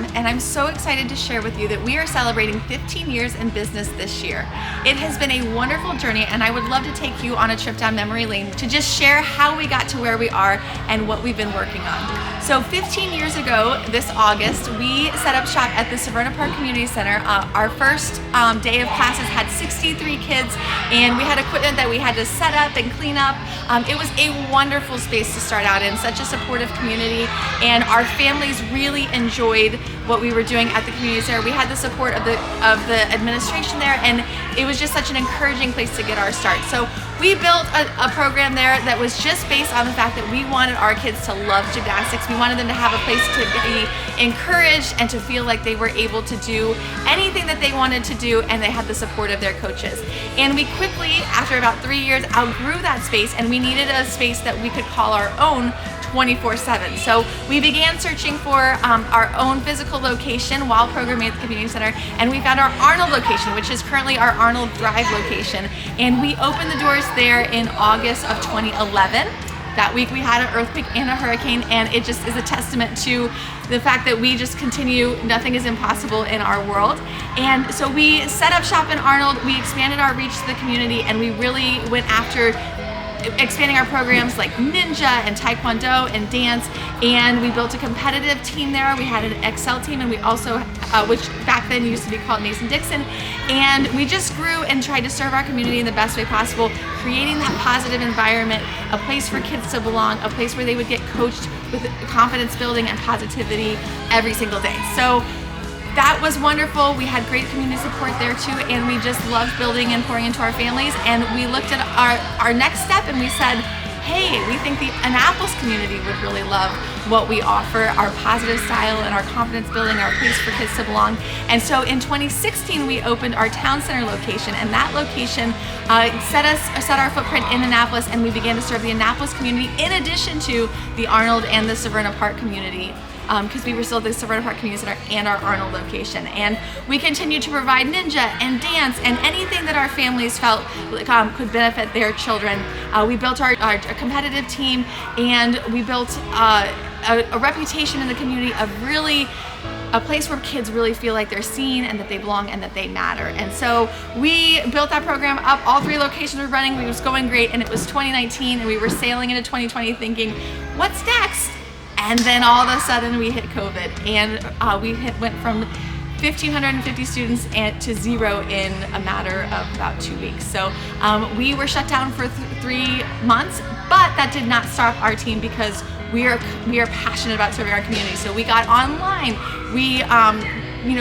Farm, and I'm so excited to share with you that we are celebrating 15 years in business this year. It has been a wonderful journey, and I would love to take you on a trip down memory lane to just share how we got to where we are and what we've been working on. So 15 years ago this August, we set up shop at the Severna Park Community Center. Our first day of classes had 63 kids, and we had equipment that we had to set up and clean up. It was a wonderful space to start out in, such a supportive community, and our families really enjoyed what we were doing at the community center. We had the support of the administration there, and it was just such an encouraging place to get our start. So we built a program there that was just based on the fact that we wanted our kids to love gymnastics. We wanted them to have a place to be encouraged and to feel like they were able to do anything that they wanted to do, and they had the support of their coaches. And we quickly, after about 3 years, outgrew that space, and we needed a space that we could call our own 24/7. So we began searching for our own physical location while programming at the community center, and we found our Arnold location, which is currently our Arnold Drive location, and we opened the doors there in August of 2011. That week we had an earthquake and a hurricane, and it just is a testament to the fact that we just continue, nothing is impossible in our world. And so we set up shop in Arnold, we expanded our reach to the community, and we really went after expanding our programs like ninja and taekwondo and dance, and we built a competitive team there. We had an Excel team, and we also, which back then used to be called Mason-Dixon, and we just grew and tried to serve our community in the best way possible, creating that positive environment, a place for kids to belong, a place where they would get coached with confidence building and positivity every single day. So that was wonderful. We had great community support there too, and we just loved building and pouring into our families. And we looked at our next step, and we said, hey, we think the Annapolis community would really love what we offer, our positive style and our confidence building, our place for kids to belong. And so in 2016, we opened our town center location, and that location set our footprint in Annapolis, and we began to serve the Annapolis community in addition to the Arnold and the Severna Park community, because we were still at the Severna Park Community Center and our Arnold location. And we continued to provide ninja and dance and anything that our families felt could benefit their children. We built our competitive team, and we built a reputation in the community of really a place where kids really feel like they're seen and that they belong and that they matter. And so we built that program up. All 3 locations were running. It was going great, and it was 2019, and we were sailing into 2020 thinking, what's next? And then all of a sudden we hit COVID, and we went from 1,550 students to 0 in a matter of about 2 weeks. So we were shut down for 3 months, but that did not stop our team, because we are passionate about serving our community. So we got online, we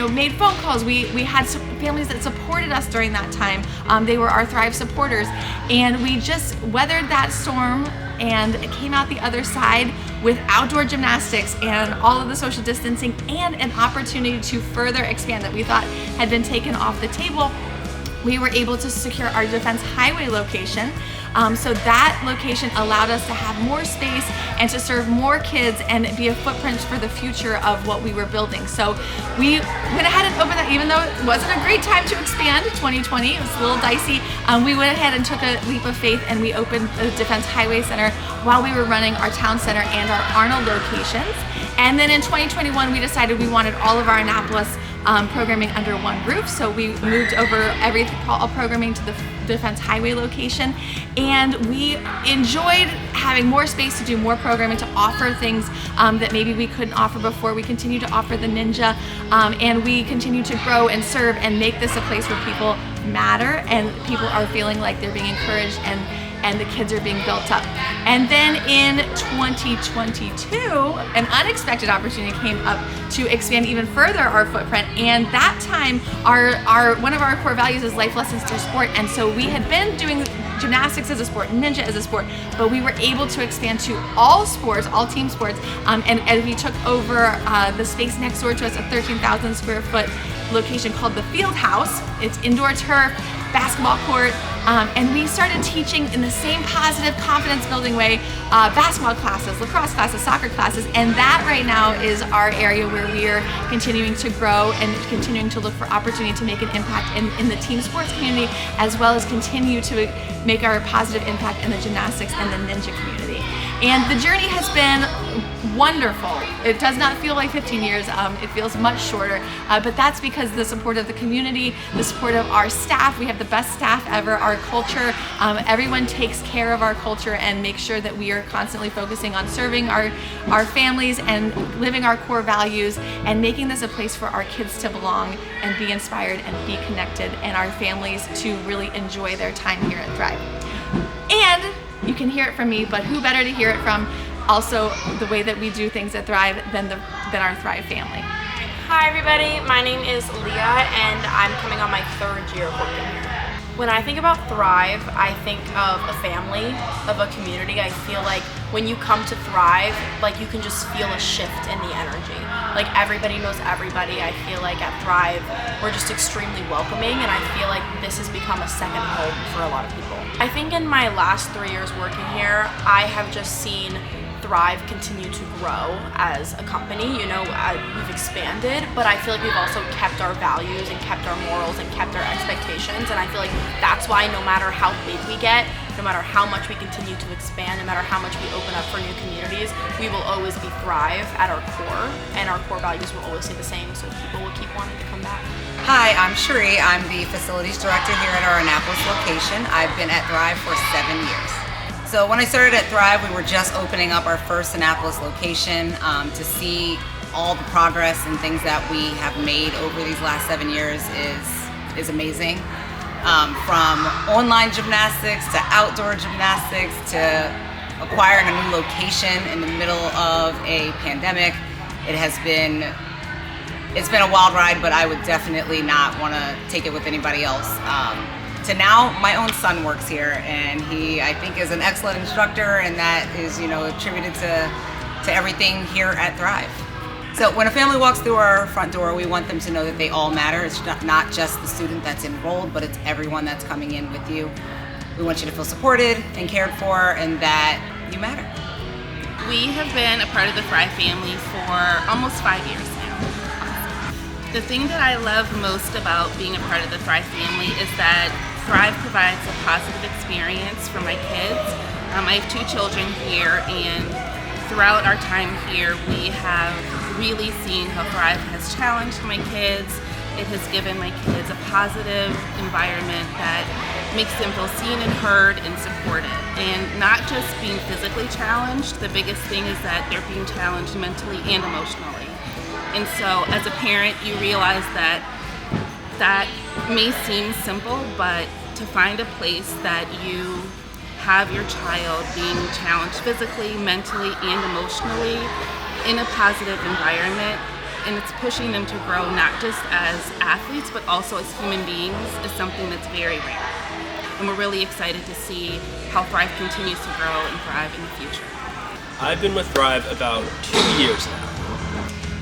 made phone calls. We had some families that supported us during that time. They were our Thrive supporters, and we just weathered that storm and came out the other side with outdoor gymnastics and all of the social distancing, and an opportunity to further expand that we thought had been taken off the table. We were able to secure our Defense Highway location. So that location allowed us to have more space and to serve more kids and be a footprint for the future of what we were building. So we went ahead and opened that, even though it wasn't a great time to expand. 2020, it was a little dicey. We went ahead and took a leap of faith, and we opened the Defense Highway Center while we were running our Town Center and our Arnold locations. And then in 2021, we decided we wanted all of our Annapolis programming under one roof, so we moved over all programming to the Defense Highway location, and we enjoyed having more space to do more programming, to offer things that maybe we couldn't offer before. We continue to offer the ninja, and we continue to grow and serve and make this a place where people matter and people are feeling like they're being encouraged, and the kids are being built up. And then in 2022, an unexpected opportunity came up to expand even further our footprint, and that time one of our core values is life lessons through sport. And so we had been doing gymnastics as a sport, ninja as a sport, but we were able to expand to all sports, all team sports, and we took over the space next door to us, a 13,000 square foot location called the Field House. It's indoor turf, basketball court, and we started teaching in the same positive, confidence building way, basketball classes, lacrosse classes, soccer classes, and that right now is our area where we are continuing to grow and continuing to look for opportunity to make an impact in the team sports community, as well as continue to make our positive impact in the gymnastics and the ninja community. And the journey has been wonderful. It does not feel like 15 years, it feels much shorter, but that's because the support of the community, the support of our staff. We have the best staff ever, our culture, everyone takes care of our culture and makes sure that we are constantly focusing on serving our families and living our core values and making this a place for our kids to belong and be inspired and be connected, and our families to really enjoy their time here at Thrive. And you can hear it from me, but who better to hear it from also the way that we do things at Thrive than our Thrive family. Hi everybody, my name is Leah and I'm coming on my 3rd year of working here. When I think about Thrive, I think of a family, of a community. I feel like when you come to Thrive, like you can just feel a shift in the energy. Like everybody knows everybody. I feel like at Thrive, we're just extremely welcoming, and I feel like this has become a second home for a lot of people. I think in my last 3 years working here, I have just seen Thrive continue to grow as a company. You know, we've expanded, but I feel like we've also kept our values and kept our morals and kept our expectations, and I feel like that's why no matter how big we get, no matter how much we continue to expand, no matter how much we open up for new communities, we will always be Thrive at our core, and our core values will always stay the same, so people will keep wanting to come back. Hi, I'm Cherie. I'm the facilities director here at our Annapolis location. I've been at Thrive for 7 years. So when I started at Thrive, we were just opening up our first Annapolis location. To see all the progress and things that we have made over these last 7 years is amazing. From online gymnastics to outdoor gymnastics to acquiring a new location in the middle of a pandemic, it's been a wild ride, but I would definitely not want to take it with anybody else. To now, my own son works here, and he, I think, is an excellent instructor, and that is, you know, attributed to everything here at Thrive. So when a family walks through our front door, we want them to know that they all matter. It's not just the student that's enrolled, but it's everyone that's coming in with you. We want you to feel supported and cared for, and that you matter. We have been a part of the Thrive family for almost 5 years now. The thing that I love most about being a part of the Thrive family is that Thrive provides a positive experience for my kids. I have 2 children here, and throughout our time here, we have really seen how Thrive has challenged my kids. It has given my kids a positive environment that makes them feel seen and heard and supported. And not just being physically challenged, the biggest thing is that they're being challenged mentally and emotionally. And so as a parent, you realize that may seem simple, but to find a place that you have your child being challenged physically, mentally, and emotionally in a positive environment, and it's pushing them to grow not just as athletes but also as human beings, is something that's very rare. And we're really excited to see how Thrive continues to grow and thrive in the future. I've been with Thrive about 2 years now.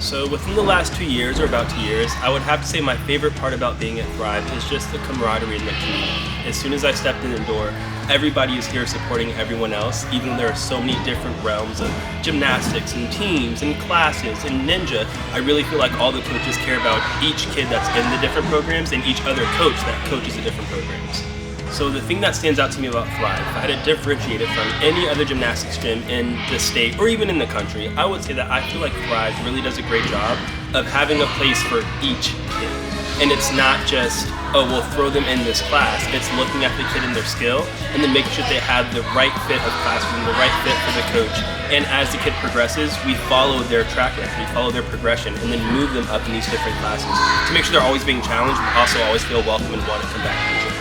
So within the last 2 years, or about 2 years, I would have to say my favorite part about being at Thrive is just the camaraderie in the community. As soon as I stepped in the door, everybody is here supporting everyone else, even though there are so many different realms of gymnastics and teams and classes and ninja. I really feel like all the coaches care about each kid that's in the different programs and each other coach that coaches the different programs. So the thing that stands out to me about Thrive, if I had to differentiate it from any other gymnastics gym in the state or even in the country, I would say that I feel like Thrive really does a great job of having a place for each kid. And it's not just, oh, we'll throw them in this class. It's looking at the kid and their skill and then making sure they have the right fit of classroom, the right fit for the coach. And as the kid progresses, we follow their track record, we follow their progression, and then move them up in these different classes to make sure they're always being challenged, but also always feel welcome and want to come back to the gym.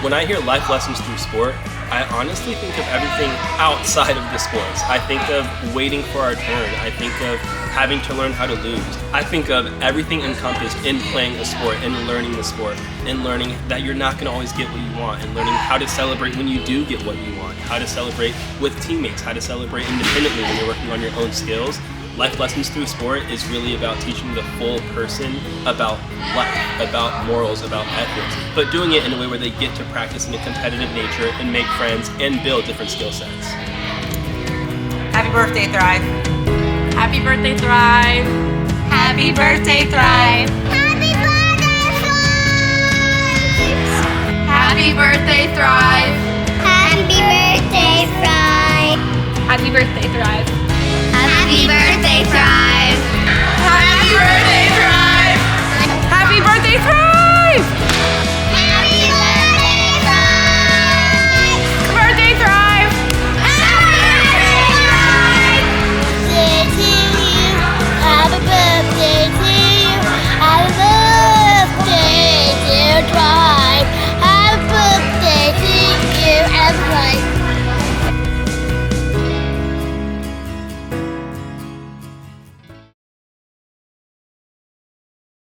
When I hear life lessons through sport, I honestly think of everything outside of the sports. I think of waiting for our turn. I think of having to learn how to lose. I think of everything encompassed in playing a sport and learning the sport and learning that you're not going to always get what you want, and learning how to celebrate when you do get what you want, how to celebrate with teammates, how to celebrate independently when you're working on your own skills. Life lessons through sport is really about teaching the full person about life, about morals, about ethics, but doing it in a way where they get to practice in a competitive nature and make friends and build different skill sets. Happy birthday, Thrive. Happy birthday, Thrive! Happy birthday, Thrive! Happy birthday, Thrive! Happy birthday, Thrive! Happy birthday, Thrive! Happy birthday, Thrive. Happy birthday, Thrive. Happy birthday!